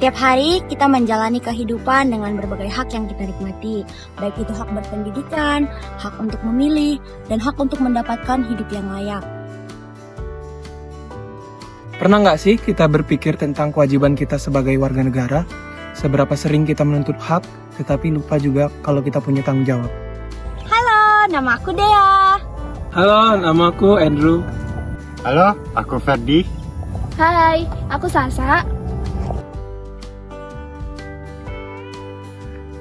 Setiap hari kita menjalani kehidupan dengan berbagai hak yang kita nikmati, baik itu hak berpendidikan, hak untuk memilih, dan hak untuk mendapatkan hidup yang layak. Pernah nggak sih kita berpikir tentang kewajiban kita sebagai warga negara? Seberapa sering kita menuntut hak, tetapi lupa juga kalau kita punya tanggung jawab. Halo, nama aku Dea. Halo, nama aku Andrew. Halo, aku Ferdi. Hai, aku Sasa.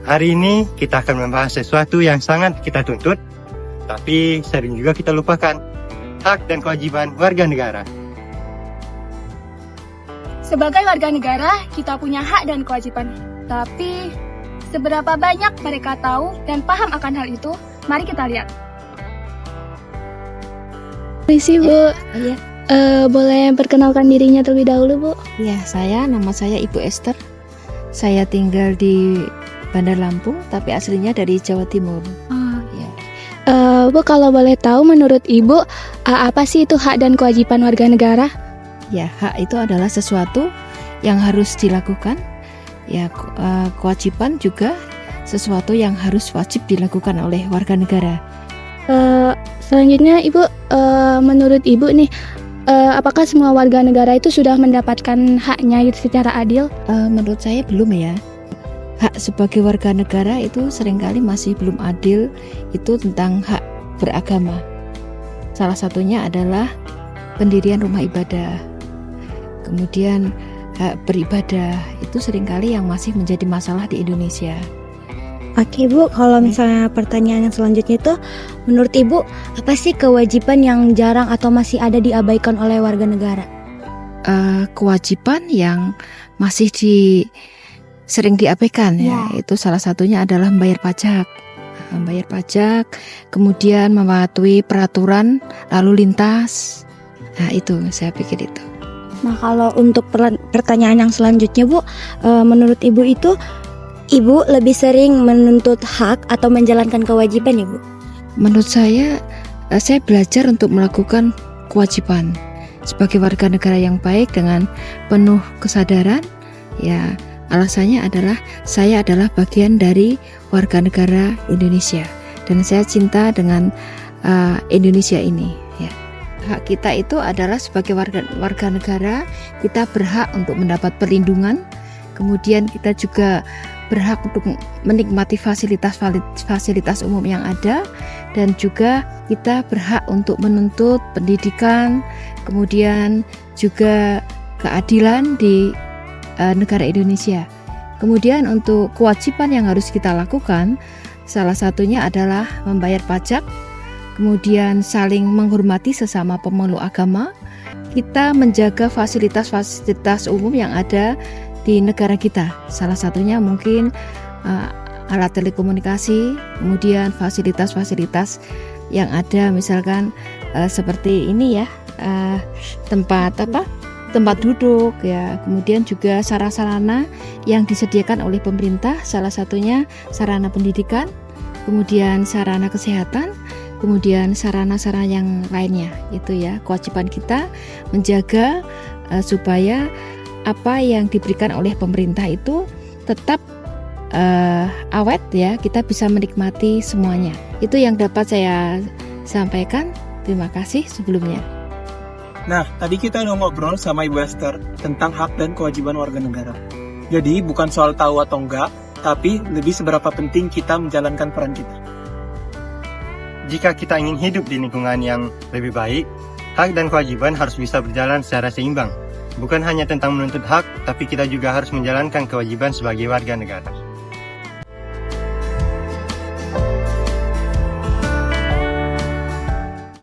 Hari ini kita akan membahas sesuatu yang sangat kita tuntut, tapi sering juga kita lupakan. Hak dan kewajiban warga negara. Sebagai warga negara, kita punya hak dan kewajiban. Tapi, seberapa banyak mereka tahu dan paham akan hal itu? Mari kita lihat. Permisi Bu, Iya, boleh perkenalkan dirinya terlebih dahulu Bu? ya nama saya Ibu Esther. Saya tinggal di Bandar Lampung, tapi aslinya dari Jawa Timur. Ya. Bu, kalau boleh tahu menurut Ibu, apa sih itu hak dan kewajiban warga negara? Ya, hak itu adalah sesuatu yang harus dilakukan. Ya, kewajiban juga sesuatu yang harus wajib dilakukan oleh warga negara. Selanjutnya Ibu, menurut Ibu nih, apakah semua warga negara itu sudah mendapatkan haknya secara adil? Menurut saya belum ya. Hak sebagai warga negara itu seringkali masih belum adil. Itu tentang hak beragama. Salah satunya adalah pendirian rumah ibadah. Kemudian hak beribadah itu seringkali yang masih menjadi masalah di Indonesia. Oke Bu, kalau misalnya pertanyaan yang selanjutnya itu, menurut Ibu, apa sih kewajiban yang jarang atau masih ada diabaikan oleh warga negara? Kewajiban yang masih sering diabaikan ya, itu salah satunya adalah membayar pajak. Membayar pajak, kemudian mematuhi peraturan lalu lintas. Nah, itu saya pikir itu. Nah, kalau untuk pertanyaan yang selanjutnya Bu, menurut Ibu itu, Ibu lebih sering menuntut hak atau menjalankan kewajiban ya Bu? Menurut saya belajar untuk melakukan kewajiban sebagai warga negara yang baik dengan penuh kesadaran. Ya, alasannya adalah saya adalah bagian dari warga negara Indonesia dan saya cinta dengan Indonesia ini. Ya. Hak kita itu adalah sebagai warga negara, kita berhak untuk mendapat perlindungan. Kemudian kita juga berhak untuk menikmati fasilitas umum yang ada, dan juga kita berhak untuk menuntut pendidikan, kemudian juga keadilan di negara Indonesia. Kemudian untuk kewajiban yang harus kita lakukan, salah satunya adalah membayar pajak, kemudian saling menghormati sesama pemeluk agama, kita menjaga fasilitas umum yang ada di negara kita. Salah satunya mungkin alat telekomunikasi, kemudian fasilitas-fasilitas yang ada, misalkan seperti ini ya, tempat duduk ya, kemudian juga sarana yang disediakan oleh pemerintah, salah satunya sarana pendidikan, kemudian sarana kesehatan, kemudian sarana-sarana yang lainnya. Itu ya, kewajiban kita menjaga supaya apa yang diberikan oleh pemerintah itu tetap awet ya, kita bisa menikmati semuanya. Itu yang dapat saya sampaikan. Terima kasih sebelumnya. Nah, tadi kita udah ngobrol sama Ibu Esther tentang hak dan kewajiban warga negara. Jadi, bukan soal tahu atau enggak, tapi lebih seberapa penting kita menjalankan peran kita. Jika kita ingin hidup di lingkungan yang lebih baik, hak dan kewajiban harus bisa berjalan secara seimbang. Bukan hanya tentang menuntut hak, tapi kita juga harus menjalankan kewajiban sebagai warga negara.